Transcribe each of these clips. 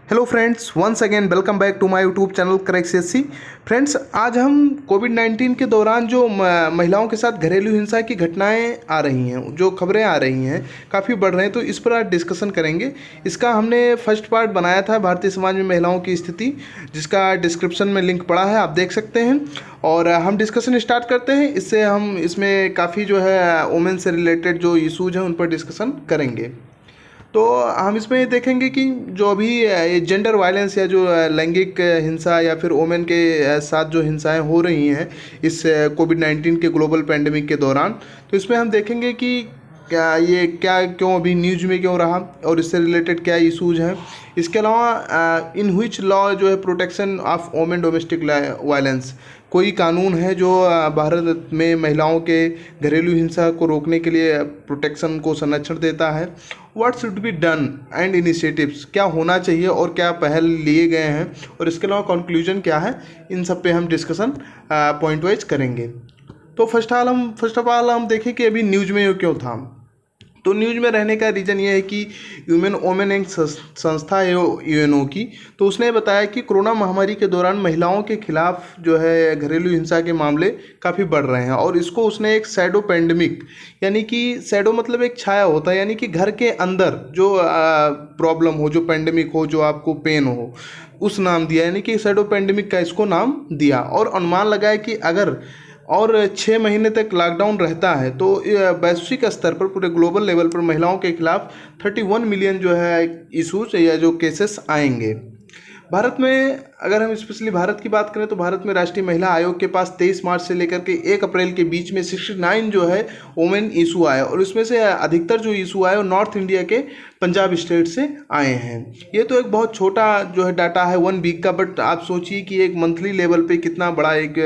Hello friends, once again welcome back to my YouTube channel correct CSC. Friends, आज हम कोविड-19 के दौरान जो महिलाओं के साथ घरेलू हिंसा की घटनाएं आ रही हैं, जो खबरें आ रही हैं, काफ़ी बढ़ रहे हैं, तो इस पर आज डिस्कशन करेंगे। इसका हमने फर्स्ट पार्ट बनाया था, भारतीय समाज में महिलाओं की स्थिति, जिसका डिस्क्रिप्शन में लिंक पड़ा है, आप देख सकते हैं। और हम डिस्कशन स्टार्ट करते हैं। इससे हम इसमें काफ़ी जो है वुमेन से रिलेटेड जो इशूज़ हैं उन पर डिस्कशन करेंगे। तो हम इसमें देखेंगे कि जो अभी जेंडर वायलेंस या जो लैंगिक हिंसा या फिर वोमेन के साथ जो हिंसाएं हो रही हैं इस कोविड-19 के ग्लोबल पैंडेमिक के दौरान, तो इसमें हम देखेंगे कि क्या क्यों अभी न्यूज़ में क्यों रहा और इससे रिलेटेड क्या इशूज़ हैं। इसके अलावा इन व्हिच लॉ जो है protection of women domestic violence, कोई कानून है जो भारत में महिलाओं के घरेलू हिंसा को रोकने के लिए प्रोटेक्शन को संरक्षण देता है। What should be done and initiatives, क्या होना चाहिए और क्या पहल लिए गए हैं, और इसके अलावा कंक्लूजन क्या है, इन सब पे हम डिस्कशन पॉइंट वाइज करेंगे। तो फर्स्ट ऑफ ऑल हम देखें कि अभी न्यूज़ में ये क्यों था। तो न्यूज़ में रहने का रीज़न ये है कि वोमेन एक संस्था है यूएनओ की, तो उसने बताया कि कोरोना महामारी के दौरान महिलाओं के खिलाफ जो है घरेलू हिंसा के मामले काफ़ी बढ़ रहे हैं, और इसको उसने एक शैडो पेंडेमिक, यानी कि शैडो मतलब एक छाया होता है, यानी कि घर के अंदर जो प्रॉब्लम हो, जो पेंडेमिक हो, जो आपको पेन हो, उस नाम दिया, यानी कि शैडो पेंडेमिक का इसको नाम दिया। और अनुमान लगाया कि अगर और 6 महीने तक लॉकडाउन रहता है तो वैश्विक स्तर पर, पूरे ग्लोबल लेवल पर महिलाओं के खिलाफ 31 मिलियन जो है इशूज या जो केसेस आएंगे। भारत में अगर हम स्पेशली भारत की बात करें तो भारत में राष्ट्रीय महिला आयोग के पास 23 मार्च से लेकर के 1 अप्रैल के बीच में 69 जो है वोमेन इशू आए, और उसमें से अधिकतर जो इशू आए वो नॉर्थ इंडिया के पंजाब स्टेट से आए हैं। ये तो एक बहुत छोटा जो है डाटा है 1 वीक का, बट आप सोचिए कि एक मंथली लेवल पे कितना बड़ा एक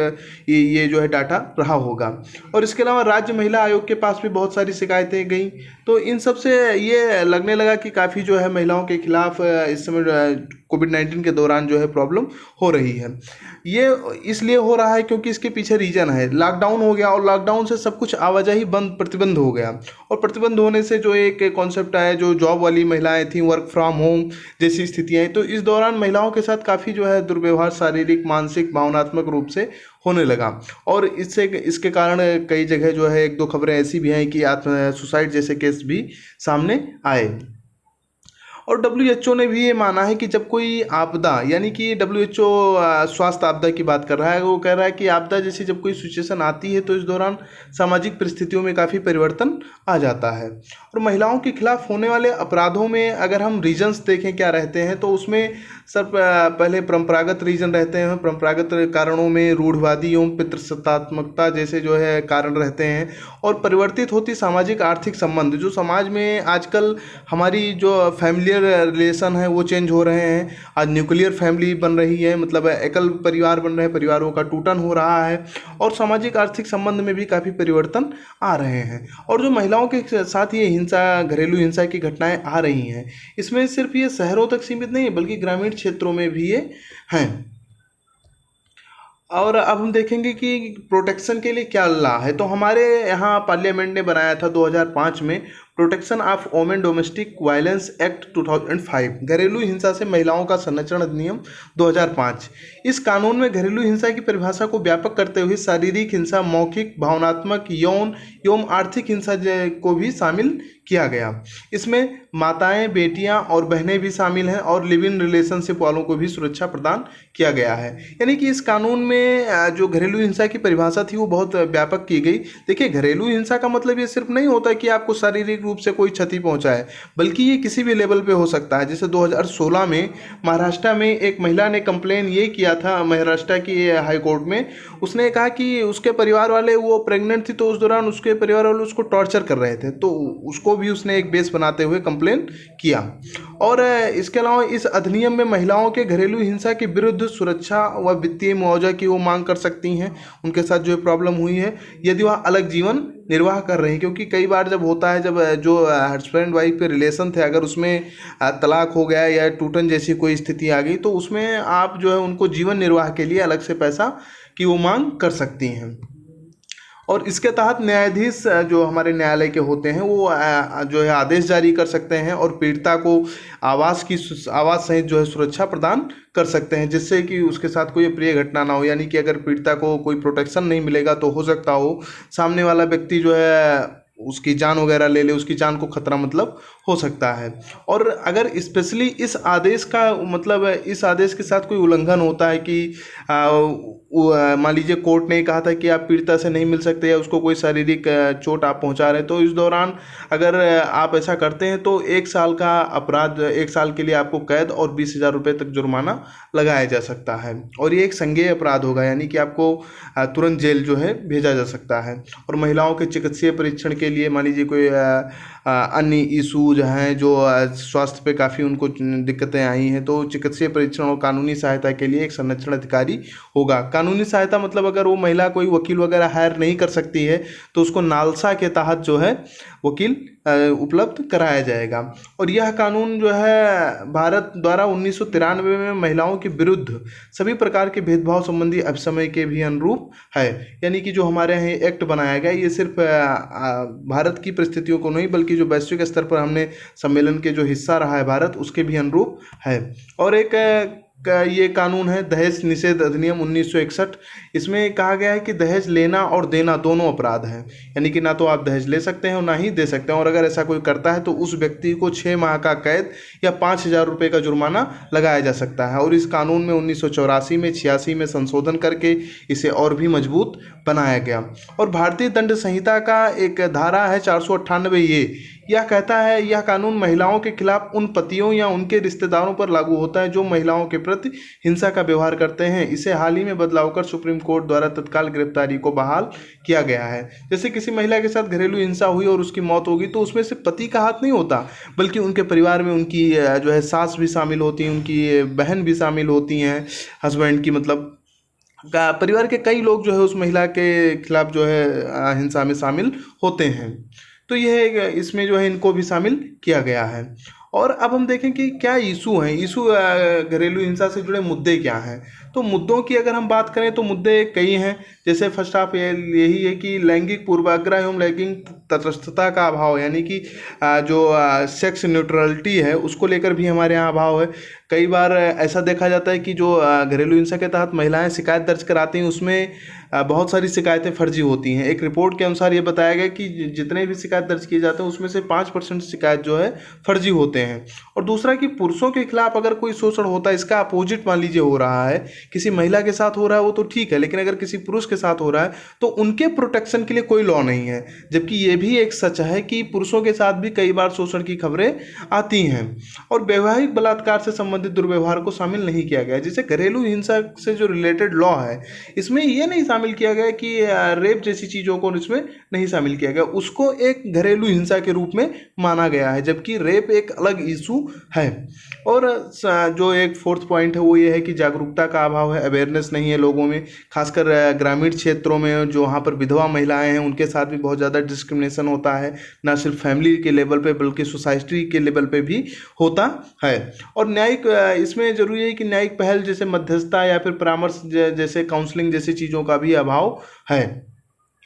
ये जो है डाटा रहा होगा। और इसके अलावा राज्य महिला आयोग के पास भी बहुत सारी शिकायतें गई, तो इन सब से ये लगने लगा कि काफ़ी जो है महिलाओं के खिलाफ इस समय कोविड-19 के दौरान जो है प्रॉब्लम हो रही है। ये इसलिए हो रहा है क्योंकि इसके पीछे रीजन है, लॉकडाउन हो गया और लॉकडाउन से सब कुछ आवाजाही प्रतिबंध हो गया, और प्रतिबंध होने से जो एक कॉन्सेप्ट आया, जो जॉब वाली महिलाएं थी, वर्क फ्रॉम होम जैसी स्थितियाँ, तो इस दौरान महिलाओं के साथ काफ़ी जो है दुर्व्यवहार शारीरिक, मानसिक, भावनात्मक रूप से होने लगा। और इसके कारण कई जगह जो है 1-2 खबरें ऐसी भी हैं कि आत्म सुसाइड जैसे केस भी सामने आए। और डब्ल्यूएचओ ने भी ये माना है कि जब कोई आपदा, यानी कि डब्ल्यूएचओ स्वास्थ्य आपदा की बात कर रहा है, वो कह रहा है कि आपदा जैसी जब कोई सिचुएशन आती है तो इस दौरान सामाजिक परिस्थितियों में काफ़ी परिवर्तन आ जाता है। और महिलाओं के खिलाफ होने वाले अपराधों में अगर हम रीजन्स देखें क्या रहते हैं, तो उसमें सर पहले परंपरागत रीजन रहते हैं। परंपरागत कारणों में रूढ़वादी एवं पितृसत्तात्मकता जैसे जो है कारण रहते हैं, और परिवर्तित होती सामाजिक आर्थिक संबंध, जो समाज में आजकल हमारी जो फैमिलियर रिलेशन है वो चेंज हो रहे हैं। आज न्यूक्लियर फैमिली बन रही है, मतलब एकल परिवार बन रहे हैं, परिवारों का टूटन हो रहा है, और सामाजिक आर्थिक संबंध में भी काफ़ी परिवर्तन आ रहे हैं। और जो महिलाओं के साथ ये हिंसा, घरेलू हिंसा की घटनाएं आ रही हैं, इसमें सिर्फ ये शहरों तक सीमित नहीं है, बल्कि ग्रामीण क्षेत्रों में भी ये हैं। और अब हम देखेंगे कि प्रोटेक्शन के लिए क्या लॉ है। तो हमारे यहाँ पार्लियामेंट ने बनाया था 2005 में protection of women domestic violence act 2005, घरेलू हिंसा से महिलाओं का संरक्षण अधिनियम 2005। इस कानून में घरेलू हिंसा की परिभाषा को व्यापक करते हुए शारीरिक हिंसा, मौखिक, भावनात्मक, यौन एवं आर्थिक हिंसा को भी शामिल किया गया। इसमें माताएं, बेटियां और बहनें भी शामिल हैं, और लिव इन रिलेशनशिप वालों को भी सुरक्षा प्रदान किया गया है। यानी कि इस कानून में जो घरेलू हिंसा की परिभाषा थी वो बहुत व्यापक की गई। देखिए, घरेलू हिंसा का मतलब ये सिर्फ नहीं होता कि आपको शारीरिक रूप से कोई क्षति पहुंचाए, बल्कि ये किसी भी लेवल पे हो सकता है। जैसे 2016 में महाराष्ट्र में एक महिला ने कंप्लेन ये किया था महाराष्ट्र की हाई कोर्ट में। उसने कहा कि उसके परिवार वाले, वो प्रेग्नेंट थी, तो उस दौरान उसके परिवार वाले उसको टॉर्चर कर रहे थे, तो उसको भी उसने एक बेस बनाते हुए कंप्लेन किया। और इसके अलावा इस अधिनियम में महिलाओं के घरेलू हिंसा के विरुद्ध सुरक्षा व वित्तीय मुआवजा की वो मांग कर सकती हैं, उनके साथ जो प्रॉब्लम हुई है, यदि वह अलग जीवन निर्वाह कर रहे हैं। क्योंकि कई बार जब होता है, जब जो हस्बैंड वाइफ के रिलेशन थे, अगर उसमें तलाक हो गया या टूटन जैसी कोई स्थिति आ गई, तो उसमें आप जो है उनको जीवन निर्वाह के लिए अलग से पैसा की वो मांग कर सकती हैं। और इसके तहत न्यायाधीश जो हमारे न्यायालय के होते हैं वो जो है आदेश जारी कर सकते हैं और पीड़िता को आवास सहित जो है सुरक्षा प्रदान कर सकते हैं, जिससे कि उसके साथ कोई अप्रिय घटना ना हो। यानी कि अगर पीड़िता को कोई प्रोटेक्शन नहीं मिलेगा तो हो सकता हो सामने वाला व्यक्ति जो है उसकी जान वगैरह ले ले, उसकी जान को खतरा मतलब हो सकता है। और अगर स्पेशली इस आदेश का मतलब इस आदेश के साथ कोई उल्लंघन होता है कि मान लीजिए कोर्ट ने कहा था कि आप पीड़िता से नहीं मिल सकते या उसको कोई शारीरिक चोट आप पहुंचा रहे हैं, तो इस दौरान अगर आप ऐसा करते हैं तो 1 साल का अपराध, 1 साल के लिए आपको कैद और 20,000 रुपये तक जुर्माना लगाया जा सकता है। और ये एक संज्ञेय अपराध होगा, यानी कि आपको तुरंत जेल जो है भेजा जा सकता है। और महिलाओं के चिकित्सीय परीक्षण के लिए मान लीजिए कोई अन्य इशूज हैं जो स्वास्थ्य पे काफ़ी उनको दिक्कतें आई हैं, तो चिकित्सीय परीक्षण और कानूनी सहायता के लिए एक संरक्षण अधिकारी होगा। कानूनी सहायता मतलब अगर वो महिला कोई वकील वगैरह हायर नहीं कर सकती है तो उसको नालसा के तहत जो है वकील उपलब्ध कराया जाएगा। और यह कानून जो है भारत द्वारा 1993 में महिलाओं के विरुद्ध सभी प्रकार के भेदभाव संबंधी अभिसमय के भी अनुरूप है। यानी कि जो हमारे यहाँ एक्ट बनाया गया ये सिर्फ भारत की परिस्थितियों को नहीं बल्कि जो वैश्विक स्तर पर हमने सम्मेलन के जो हिस्सा रहा है भारत उसके भी अनुरूप है। और एक ये कानून है दहेज निषेध अधिनियम 1961। इसमें कहा गया है कि दहेज लेना और देना दोनों अपराध हैं, यानी कि ना तो आप दहेज ले सकते हैं और ना ही दे सकते हैं। और अगर ऐसा कोई करता है तो उस व्यक्ति को 6 माह का कैद या 5,000 रुपये का जुर्माना लगाया जा सकता है। और इस कानून में 1984 में 86 में संशोधन करके इसे और भी मजबूत बनाया गया। और भारतीय दंड संहिता का एक धारा है 498 यह कहता है यह कानून महिलाओं के खिलाफ उन पतियों या उनके रिश्तेदारों पर लागू होता है जो महिलाओं के प्रति हिंसा का व्यवहार करते हैं। इसे हाल ही में बदलाव कर सुप्रीम कोर्ट द्वारा तत्काल गिरफ्तारी को बहाल किया गया है। जैसे किसी महिला के साथ घरेलू हिंसा हुई और उसकी मौत होगी तो उसमें से पति का हाथ नहीं होता बल्कि उनके परिवार में उनकी जो है सास भी शामिल होती हैं, उनकी बहन भी शामिल होती हैं, हस्बैंड की मतलब परिवार के कई लोग जो है उस महिला के खिलाफ जो है हिंसा में शामिल होते हैं। तो यह इसमें जो है इनको भी शामिल किया गया है। और अब हम देखें कि क्या इशू हैं, इशू घरेलू हिंसा से जुड़े मुद्दे क्या हैं। तो मुद्दों की अगर हम बात करें तो मुद्दे कई हैं। जैसे फर्स्ट ऑफ यही है कि लैंगिक पूर्वाग्रह एवं लैंगिक तटस्थता का अभाव, यानी कि जो सेक्स न्यूट्रलिटी है उसको लेकर भी हमारे यहाँ अभाव है। कई बार ऐसा देखा जाता है कि जो घरेलू हिंसा के तहत महिलाएं शिकायत दर्ज कराती हैं उसमें बहुत सारी शिकायतें फर्जी होती हैं। एक रिपोर्ट के अनुसार ये बताया गया कि जितने भी शिकायत दर्ज किए जाते हैं उसमें से 5% शिकायत जो है फर्जी होते हैं। और दूसरा कि पुरुषों के खिलाफ अगर कोई शोषण होता है, इसका अपोजिट मान लीजिए हो रहा है, किसी महिला के साथ हो रहा है वो तो ठीक है, लेकिन अगर किसी पुरुष के साथ हो रहा है तो उनके प्रोटेक्शन के लिए कोई लॉ नहीं है। जबकि ये भी एक सच है कि पुरुषों के साथ भी कई बार शोषण की खबरें आती हैं। और वैवाहिक बलात्कार से संबंधित दुर्व्यवहार को शामिल नहीं किया गया। जैसे घरेलू हिंसा से जो रिलेटेड लॉ है इसमें ये नहीं शामिल किया गया कि रेप जैसी चीज़ों को इसमें नहीं शामिल किया गया, उसको एक घरेलू हिंसा के रूप में माना गया है, जबकि रेप एक अलग इशू है। और जो एक फोर्थ पॉइंट है वो ये है कि जागरूकता का अभाव है, अवेयरनेस नहीं है लोगों में, खासकर ग्रामीण क्षेत्रों में जो वहाँ पर विधवा महिलाएं हैं उनके साथ भी बहुत ज़्यादा डिस्क्रिमिनेशन होता है, ना सिर्फ फैमिली के लेवल पे बल्कि सोसाइटी के लेवल पे भी होता है। और न्यायिक इसमें जरूरी है कि न्यायिक पहल जैसे मध्यस्थता या फिर परामर्श जैसे काउंसलिंग जैसी चीज़ों का भी अभाव है।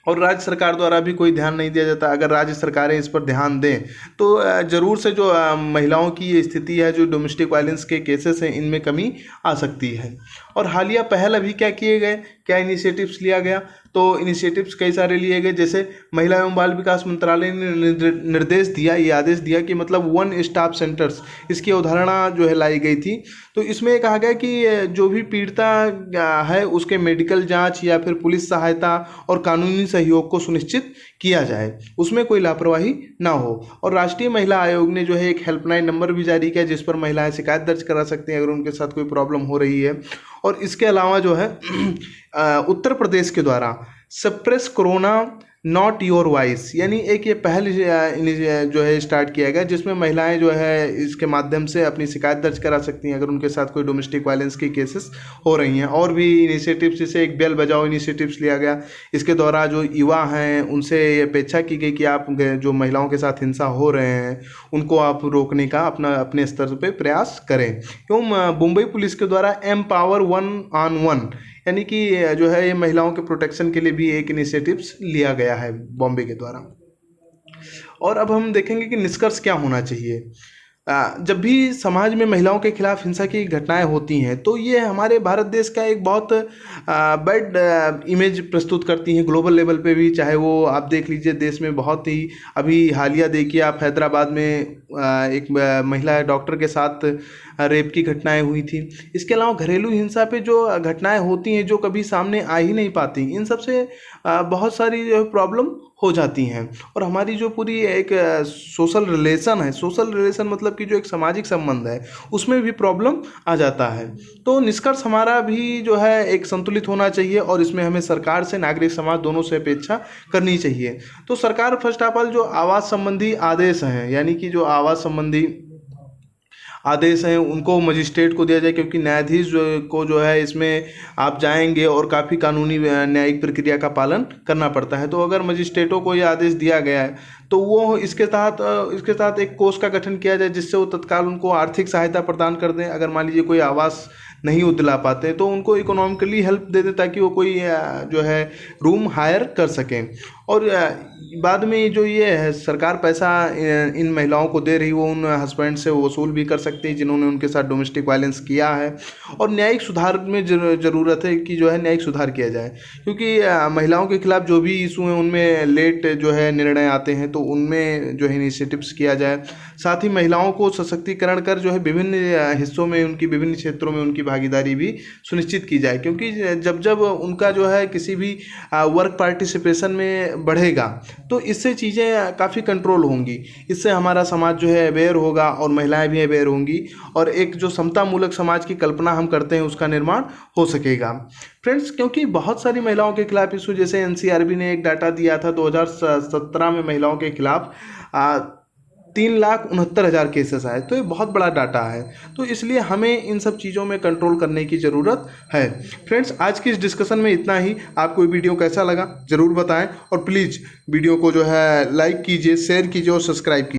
और राज्य सरकार द्वारा भी कोई ध्यान नहीं दिया जाता। अगर राज्य सरकारें इस पर ध्यान दें तो ज़रूर से जो महिलाओं की ये स्थिति है, जो डोमेस्टिक वायलेंस के केसेस हैं, इनमें कमी आ सकती है। और हालिया पहल अभी क्या किए गए, क्या इनिशिएटिव्स लिया गया, तो इनिशिएटिव्स कई सारे लिए गए। जैसे महिला एवं बाल विकास मंत्रालय ने निर्देश दिया, ये आदेश दिया कि मतलब 1 स्टॉप सेंटर्स, इसकी अवधारणा जो है लाई गई थी। तो इसमें कहा गया कि जो भी पीड़िता है उसके मेडिकल जांच या फिर पुलिस सहायता और कानूनी सहयोग को सुनिश्चित किया जाए, उसमें कोई लापरवाही ना हो। और राष्ट्रीय महिला आयोग ने जो है एक हेल्पलाइन नंबर भी जारी किया जिस पर महिलाएं शिकायत दर्ज करा सकती हैं अगर उनके साथ कोई प्रॉब्लम हो रही है। और इसके अलावा जो है उत्तर प्रदेश के द्वारा suppress corona not your voice, यानी एक ये पहल जो है स्टार्ट किया गया जिसमें महिलाएं जो है इसके माध्यम से अपनी शिकायत दर्ज करा सकती हैं अगर उनके साथ कोई डोमेस्टिक वायलेंस की केसेस हो रही हैं। और भी इनिशिएटिव्स, जैसे एक बेल बजाओ इनिशिएटिव्स लिया गया। इसके द्वारा जो युवा हैं उनसे अपेक्षा की गई कि आप जो महिलाओं के साथ हिंसा हो रहे हैं उनको आप रोकने का अपने स्तर पर प्रयास करें। एवं मुंबई पुलिस के द्वारा एम्पावर 1 on 1 यानी कि जो है ये महिलाओं के प्रोटेक्शन के लिए भी एक इनिशिएटिव्स लिया गया है बॉम्बे के द्वारा। और अब हम देखेंगे कि निष्कर्ष क्या होना चाहिए। जब भी समाज में महिलाओं के खिलाफ हिंसा की घटनाएं होती हैं तो ये हमारे भारत देश का एक बहुत बैड इमेज प्रस्तुत करती हैं ग्लोबल लेवल पे भी। चाहे वो आप देख लीजिए देश में बहुत ही अभी हालिया देखिए आप हैदराबाद में एक महिला डॉक्टर के साथ रेप की घटनाएं हुई थी। इसके अलावा घरेलू हिंसा पे जो घटनाएं होती हैं जो कभी सामने आ ही नहीं पाती, इन सब से बहुत सारी जो प्रॉब्लम हो जाती हैं। और हमारी जो पूरी एक सोशल रिलेशन है, सोशल रिलेशन मतलब कि जो एक सामाजिक संबंध है, उसमें भी प्रॉब्लम आ जाता है। तो निष्कर्ष हमारा भी जो है एक संतुलित होना चाहिए और इसमें हमें सरकार से नागरिक समाज दोनों से अपेक्षा करनी चाहिए। तो सरकार फर्स्ट ऑफ ऑल जो आवास संबंधी आदेश हैं, यानी कि जो आवास संबंधी आदेश हैं उनको मजिस्ट्रेट को दिया जाए, क्योंकि न्यायाधीश को जो है इसमें आप जाएंगे और काफ़ी कानूनी न्यायिक प्रक्रिया का पालन करना पड़ता है। तो अगर मजिस्ट्रेटों को ये आदेश दिया गया है तो वो इसके तहत एक कोष का गठन किया जाए जिससे वो तत्काल उनको आर्थिक सहायता प्रदान कर दें। अगर मान लीजिए कोई आवास नहीं वो दिला पाते तो उनको इकोनॉमिकली हेल्प दे दें ताकि वो कोई जो है रूम हायर कर सकें। और बाद में जो ये है सरकार पैसा इन महिलाओं को दे रही वो उन हस्बैंड से वसूल भी कर सकती है जिन्होंने उनके साथ डोमेस्टिक वायलेंस किया है। और न्यायिक सुधार में ज़रूरत है कि जो है न्यायिक सुधार किया जाए, क्योंकि महिलाओं के खिलाफ जो भी इशू हैं उनमें लेट जो है निर्णय आते हैं, तो उनमें जो है इनिशिएटिव्स किया जाए। साथ ही महिलाओं को सशक्तिकरण कर जो है विभिन्न हिस्सों में उनकी विभिन्न क्षेत्रों में उनकी भागीदारी भी सुनिश्चित की जाए, क्योंकि जब उनका जो है किसी भी वर्क पार्टिसिपेशन में बढ़ेगा तो इससे चीज़ें काफ़ी कंट्रोल होंगी। इससे हमारा समाज जो है अवेयर होगा और महिलाएं भी अवेयर होंगी और एक जो समतामूलक समाज की कल्पना हम करते हैं उसका निर्माण हो सकेगा। फ्रेंड्स, क्योंकि बहुत सारी महिलाओं के खिलाफ इशू, जैसे एनसीआरबी ने एक डाटा दिया था 2017 में महिलाओं के खिलाफ 3,69,000 केसेस आए, तो ये बहुत बड़ा डाटा है। तो इसलिए हमें इन सब चीज़ों में कंट्रोल करने की ज़रूरत है। फ्रेंड्स, आज की इस डिस्कशन में इतना ही। आपको ये वीडियो कैसा लगा ज़रूर बताएं और प्लीज़ वीडियो को जो है लाइक कीजिए, शेयर कीजिए और सब्सक्राइब कीजिए।